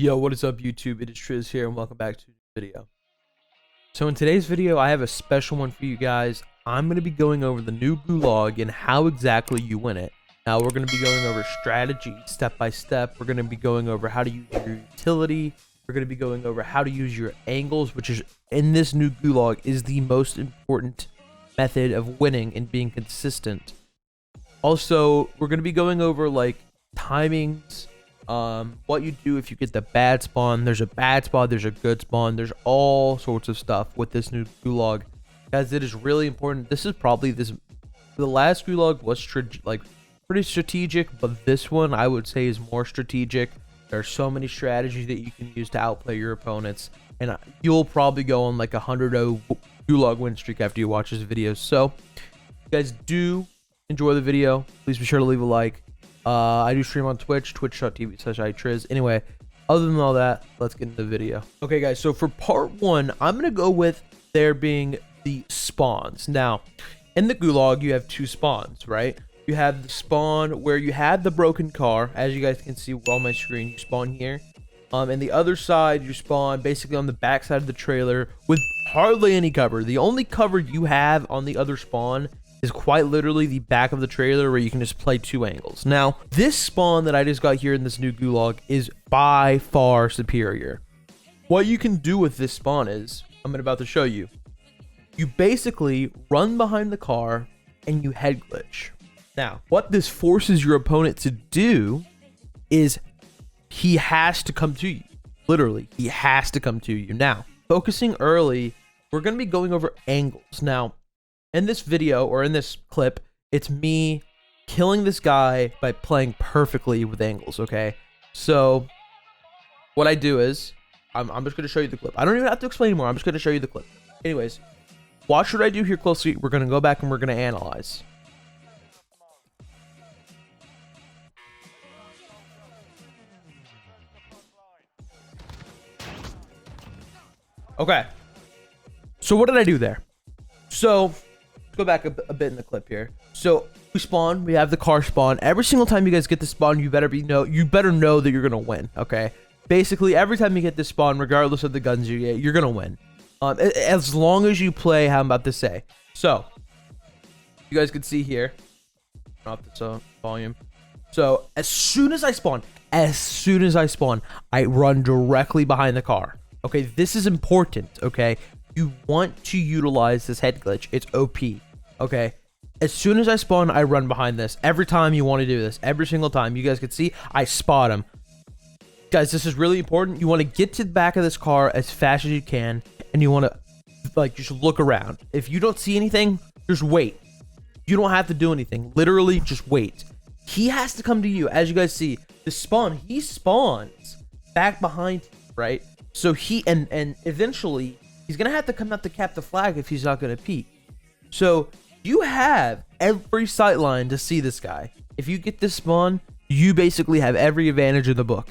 Yo, what is up YouTube? It is Trizz here and welcome back to the video. So in today's video, I have a special one for you guys. I'm going to be going over the new Gulag and how exactly you win it. Now we're going to be going over strategy step by step. We're going to be going over how to use your utility. We're going to be going over how to use your angles, which is in this new Gulag is the most important method of winning and being consistent. Also, we're going to be going over like timings, what you do if you get the bad spawn. There's a bad spawn, there's a good spawn, there's all sorts of stuff with this new Gulag, guys. It is really important. This is probably the last Gulag was pretty strategic, but this one I would say is more strategic. There are so many strategies that you can use to outplay your opponents, and you'll probably go on like a 100-0 Gulag win streak after you watch this video. So if you guys do enjoy the video, please be sure to leave a like. I do stream on Twitch, twitch.tv/iTrizz. Anyway, other than all that, let's get into the video. Okay, guys, so for part one, I'm going to go with there being the spawns. Now, in the Gulag, you have two spawns, right? You have the spawn where you have the broken car. As you guys can see on my screen, you spawn here. And the other side, you spawn basically on the back side of the trailer with hardly any cover. The only cover you have on the other spawn is quite literally the back of the trailer where you can just play two angles. Now, this spawn that I just got here in this new Gulag is by far superior. What you can do with this spawn is, I'm about to show you. You basically run behind the car and you head glitch. Now, what this forces your opponent to do is he has to come to you. Literally, he has to come to you. Now, focusing early, we're going to be going over angles. Now, in this video, or in this clip, it's me killing this guy by playing perfectly with angles, okay? So, what I do is, I'm just going to show you the clip. I don't even have to explain more. I'm just going to show you the clip. Anyways, watch what I do here closely. We're going to go back and we're going to analyze. Okay. So, what did I do there? So, let's go back a bit in the clip here. So we spawn, we have the car spawn. Every single time you guys get the spawn, you better know that you're gonna win. Okay, basically every time you get this spawn, regardless of the guns you get, you're gonna win. As long as you play how I'm about to say. So you guys can see here, turn off this volume. So as soon as I spawn, I run directly behind the car. Okay, this is important. Okay, you want to utilize this head glitch. It's OP. Okay, as soon as I spawn, I run behind this. Every time you want to do this, every single time. You guys can see I spot him. Guys, this is really important. You want to get to the back of this car as fast as you can, and you want to like just look around. If you don't see anything, just wait. You don't have to do anything. Literally just wait. He has to come to you. As you guys see, the spawn, he spawns back behind you, right? So he and eventually he's gonna have to come out to cap the flag if he's not gonna peek. So you have every sight line to see this guy. If you get this spawn, you basically have every advantage in the book.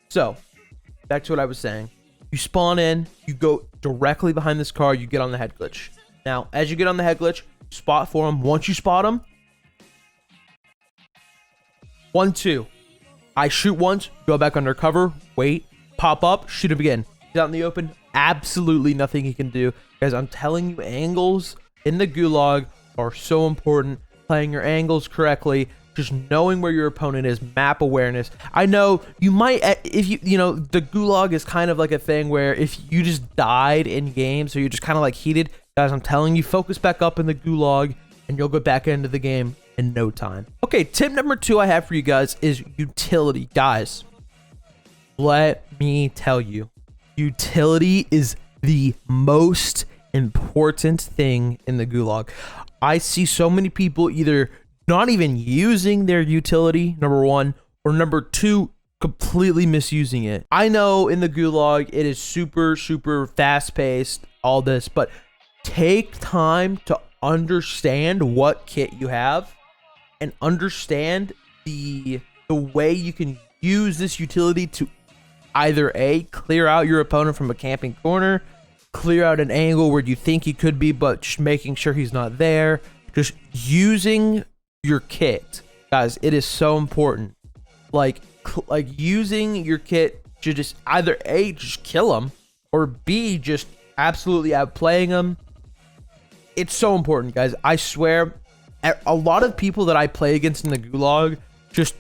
So back to what I was saying. You spawn in, you go directly behind this car, you get on the head glitch. Now, as you get on the head glitch, spot for him. Once you spot him, 1, 2. I shoot once, go back under cover, wait, pop up, shoot him again. He's out in the open. Absolutely nothing he can do. Guys, I'm telling you, angles in the Gulag are so important. Playing your angles correctly, just knowing where your opponent is, map awareness. I know you might, if you know, the Gulag is kind of like a thing where if you just died in game, so you're just kind of like heated. Guys, I'm telling you, focus back up in the Gulag and you'll get back into the game in no time. Okay, tip number 2 I have for you guys is utility. Guys, let me tell you, utility is the most important thing in the Gulag. I see so many people either not even using their utility, number 1, or number 2, completely misusing it. I know in the Gulag it is super fast paced, all this, but take time to understand what kit you have and understand the way you can use this utility to either A, clear out your opponent from a camping corner, clear out an angle where you think he could be, but just making sure he's not there. Just using your kit. Guys, it is so important. Like using your kit to just either A, just kill him, or B, just absolutely outplaying him. It's so important, guys. I swear, a lot of people that I play against in the Gulag just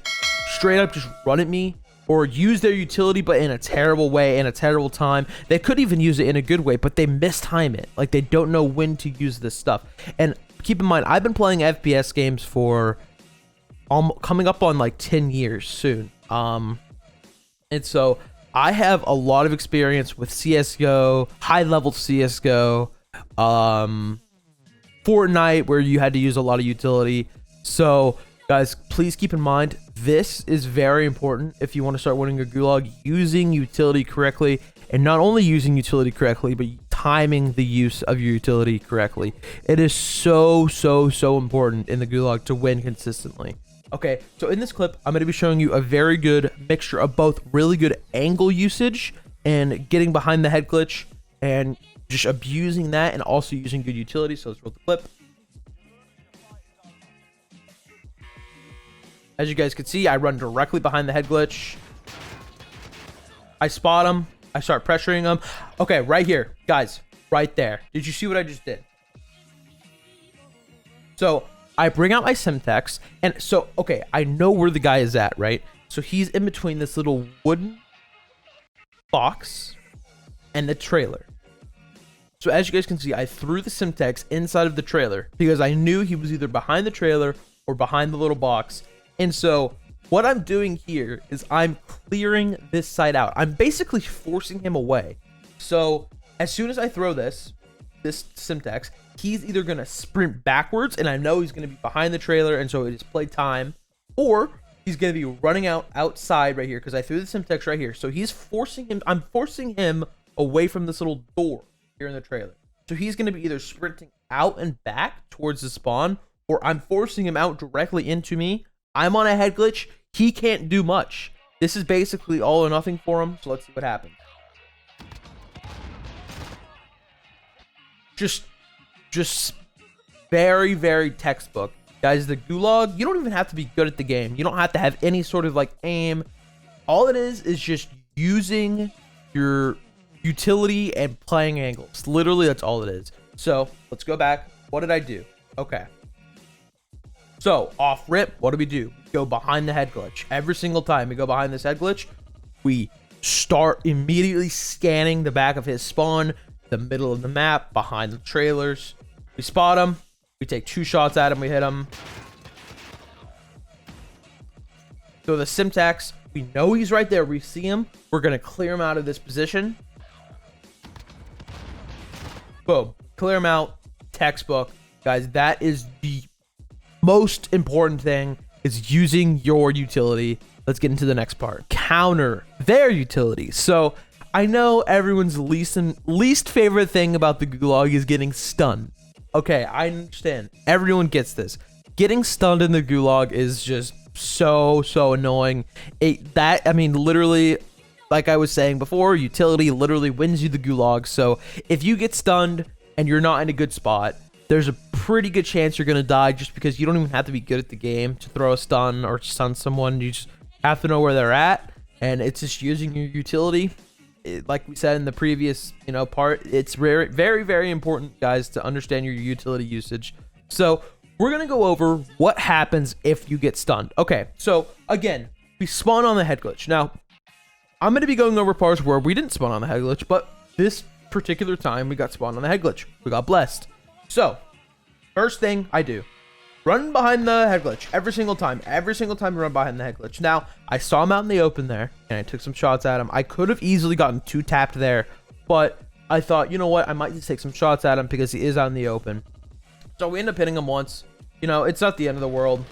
straight up just run at me or use their utility, but in a terrible way, in a terrible time. They could even use it in a good way, but they mistime it. Like, they don't know when to use this stuff. And keep in mind, I've been playing FPS games for coming up on like 10 years soon. And so I have a lot of experience with CSGO, high-level CSGO, Fortnite, where you had to use a lot of utility. So guys, please keep in mind, this is very important if you want to start winning a Gulag, using utility correctly, and not only using utility correctly, but timing the use of your utility correctly. It is so important in the Gulag to win consistently. Okay, so in this clip, I'm going to be showing you a very good mixture of both really good angle usage and getting behind the head glitch and just abusing that, and also using good utility. So let's roll the clip. As you guys can see, I run directly behind the head glitch. I spot him. I start pressuring him. Okay, right here, guys, right there. Did you see what I just did? So I bring out my Simtex, and so, okay, I know where the guy is at, right? So he's in between this little wooden box and the trailer. So as you guys can see, I threw the Simtex inside of the trailer because I knew he was either behind the trailer or behind the little box. And so what I'm doing here is I'm clearing this side out. I'm basically forcing him away. So as soon as I throw this Simtex, he's either going to sprint backwards, and I know he's going to be behind the trailer, and so it is play time, or he's going to be running outside right here because I threw the Simtex right here. So he's forcing him. I'm forcing him away from this little door here in the trailer. So he's going to be either sprinting out and back towards the spawn, or I'm forcing him out directly into me. I'm on a head glitch. He can't do much. This is basically all or nothing for him. So let's see what happens. Just very textbook. Guys, the Gulag, you don't even have to be good at the game. You don't have to have any sort of like aim. All it is just using your utility and playing angles. Literally, that's all it is. So let's go back. What did I do? Okay. So off rip, what do? We go behind the head glitch. Every single time we go behind this head glitch, we start immediately scanning the back of his spawn, the middle of the map, behind the trailers. We spot him. We take 2 shots at him. We hit him. So the Simtex, we know he's right there. We see him. We're going to clear him out of this position. Boom. Clear him out. Textbook. Guys, that is the most important thing, is using your utility. Let's get into the next part. Counter their utility. So I know everyone's least favorite thing about the Gulag is getting stunned. Okay, I understand. Everyone gets this. Getting stunned in the Gulag is just so annoying. I mean, literally, like I was saying before, utility literally wins you the Gulag. So if you get stunned and you're not in a good spot, there's a pretty good chance you're going to die, just because you don't even have to be good at the game to throw a stun or stun someone. You just have to know where they're at, and it's just using your utility. Like we said in the previous, part, it's very important, guys, to understand your utility usage. So we're going to go over what happens if you get stunned. Okay, so again, we spawn on the head glitch. Now, I'm going to be going over parts where we didn't spawn on the head glitch, but this particular time we got spawned on the head glitch. We got blessed. So first thing I do, run behind the head glitch every single time. Every single time we run behind the head glitch. Now, I saw him out in the open there, and I took some shots at him. I could have easily gotten 2 tapped there, but I thought, you know what? I might just take some shots at him because he is out in the open. So we end up hitting him once. It's not the end of the world.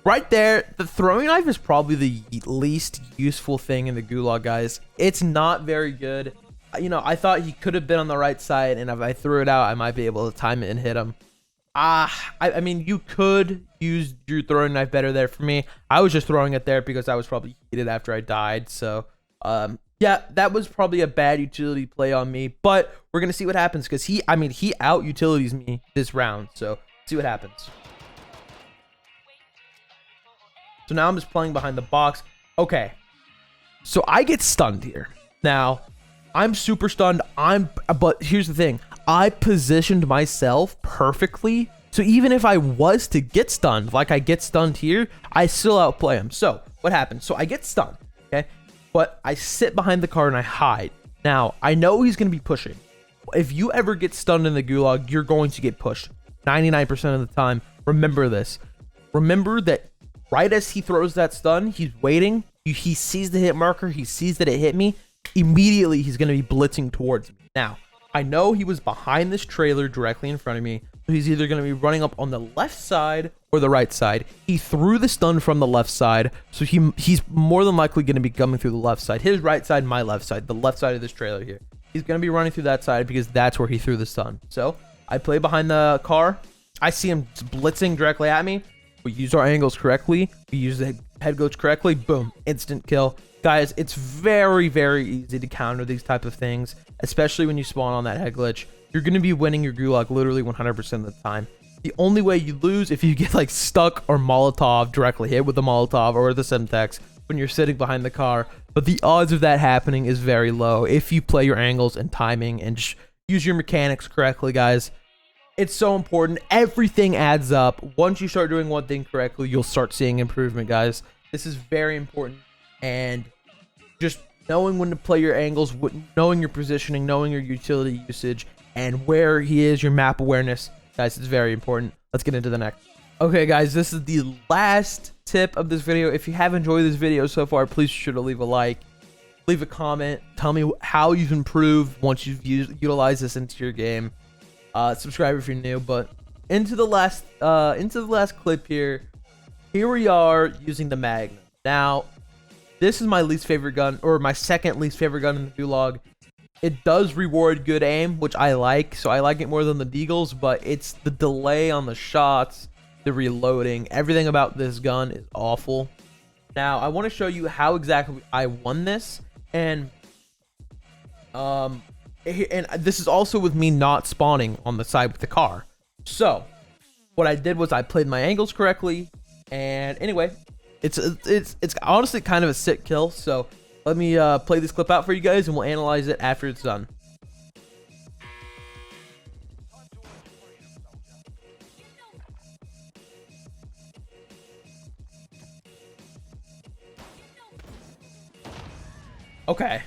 Right there, the throwing knife is probably the least useful thing in the Gulag, guys. It's not very good. I thought he could have been on the right side, and if I threw it out, I might be able to time it and hit him. I mean, you could use your throwing knife better there for me. I was just throwing it there because I was probably heated after I died. So, yeah, that was probably a bad utility play on me. But we're going to see what happens, because he out utilities me this round. So, see what happens. So now I'm just playing behind the box. Okay. So I get stunned here. Now, I'm super stunned. But here's the thing. I positioned myself perfectly. So even if I was to get stunned, like I get stunned here, I still outplay him. So what happens? So I get stunned, okay? But I sit behind the car and I hide. Now, I know he's going to be pushing. If you ever get stunned in the Gulag, you're going to get pushed 99% of the time. Remember this. Remember that right as he throws that stun, he's waiting. He sees the hit marker. He sees that it hit me. Immediately, he's going to be blitzing towards me. Now, I know he was behind this trailer directly in front of me. So he's either going to be running up on the left side or the right side. He threw the stun from the left side. So he's more than likely going to be coming through the left side. His right side, my left side. The left side of this trailer here. He's going to be running through that side because that's where he threw the stun. So I play behind the car. I see him blitzing directly at me. We use our angles correctly. We use the head glitch correctly. Boom. Instant kill. Guys, it's very, very easy to counter these type of things, especially when you spawn on that head glitch. You're going to be winning your Gulag literally 100% of the time. The only way you lose if you get like stuck or Molotov directly hit with the Molotov or the Semtex when you're sitting behind the car. But the odds of that happening is very low if you play your angles and timing and just use your mechanics correctly, guys. It's so important. Everything adds up. Once you start doing one thing correctly, you'll start seeing improvement, guys. This is very important. And just knowing when to play your angles, knowing your positioning, knowing your utility usage, and where he is, your map awareness, guys, it's very important. Let's get into the next. Okay, guys, this is the last tip of this video. If you have enjoyed this video so far, please be sure to leave a like, leave a comment, tell me how you've improved once you've utilized this into your game. Subscribe if you're new. But into the last clip here. Here we are using the Magnum. Now, this is my least favorite gun, or my second least favorite gun in the Gulag. It does reward good aim, which I like, so I like it more than the Deagles, but it's the delay on the shots, the reloading, everything about this gun is awful. Now, I want to show you how exactly I won this, and this is also with me not spawning on the side with the car. So, what I did was I played my angles correctly, and anyway, it's honestly kind of a sick kill. So let me play this clip out for you guys, and we'll analyze it after it's done. Okay,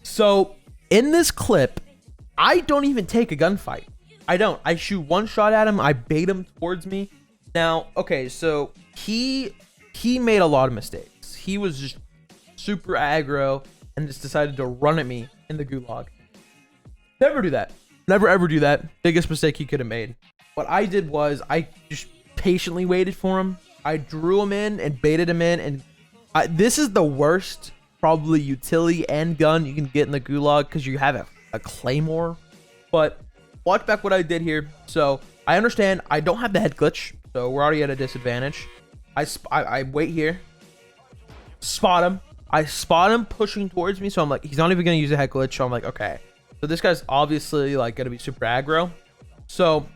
so in this clip, I don't even take a gunfight. I don't. I shoot one shot at him. I bait him towards me. Now, okay, so he made a lot of mistakes. He was just super aggro and just decided to run at me in the Gulag. Never do that. Never ever do that. Biggest mistake he could have made. What I did was I just patiently waited for him. I drew him in and baited him in, and this is the worst probably utility and gun you can get in the Gulag because you have a claymore. But watch back what I did here. So I understand I don't have the head glitch, so we're already at a disadvantage. I wait here, spot him. I spot him pushing towards me, so I'm like, he's not even gonna use a head glitch. So I'm like, okay, so this guy's obviously like gonna be super aggro. So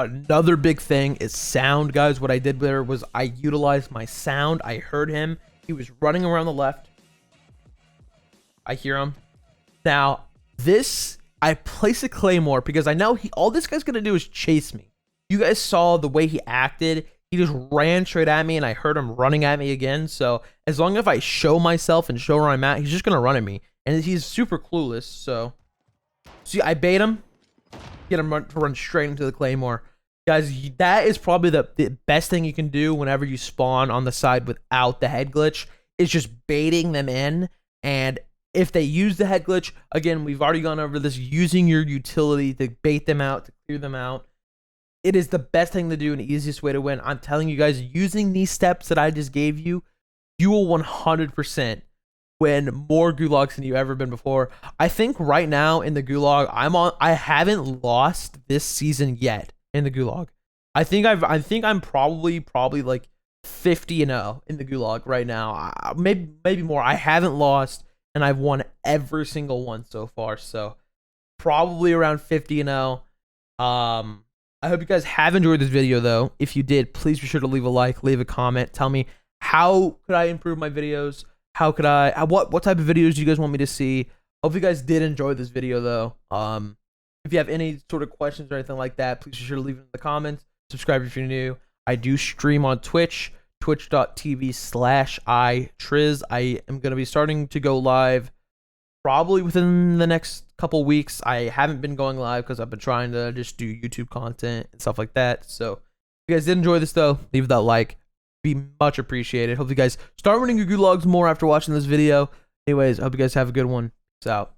another big thing is sound, guys. What I did there was I utilized my sound. I heard him. He was running around the left. I hear him. Now this, I place a claymore because I know all this guy's gonna do is chase me. You guys saw the way he acted. He just ran straight at me, and I heard him running at me again. So as long as I show myself and show where I'm at, he's just gonna run at me, and he's super clueless. So see, I bait him, get him to run straight into the claymore. Guys, that is probably the best thing you can do whenever you spawn on the side without the head glitch, is just baiting them in. And if they use the head glitch, again, we've already gone over this, using your utility to bait them out, to clear them out. It is the best thing to do and the easiest way to win. I'm telling you guys, using these steps that I just gave you, you will 100% win more Gulags than you've ever been before. I think right now in the Gulag, I haven't lost this season yet in the Gulag. I think I'm probably like 50-0 in the Gulag right now. Maybe more. I haven't lost, and I've won every single one so far. So probably around 50-0. I hope you guys have enjoyed this video, though. If you did, please be sure to leave a like, leave a comment. Tell me how could I improve my videos? How could I what type of videos do you guys want me to see? Hope you guys did enjoy this video though. If you have any sort of questions or anything like that, please be sure to leave it in the comments. Subscribe if you're new. I do stream on Twitch, twitch.tv/iTrizz. I am going to be starting to go live probably within the next couple weeks. I haven't been going live because I've been trying to just do YouTube content and stuff like that. So if you guys did enjoy this though, leave that like. Be much appreciated. Hope you guys start running your gulags more after watching this video. Anyways, I hope you guys have a good one. Peace out.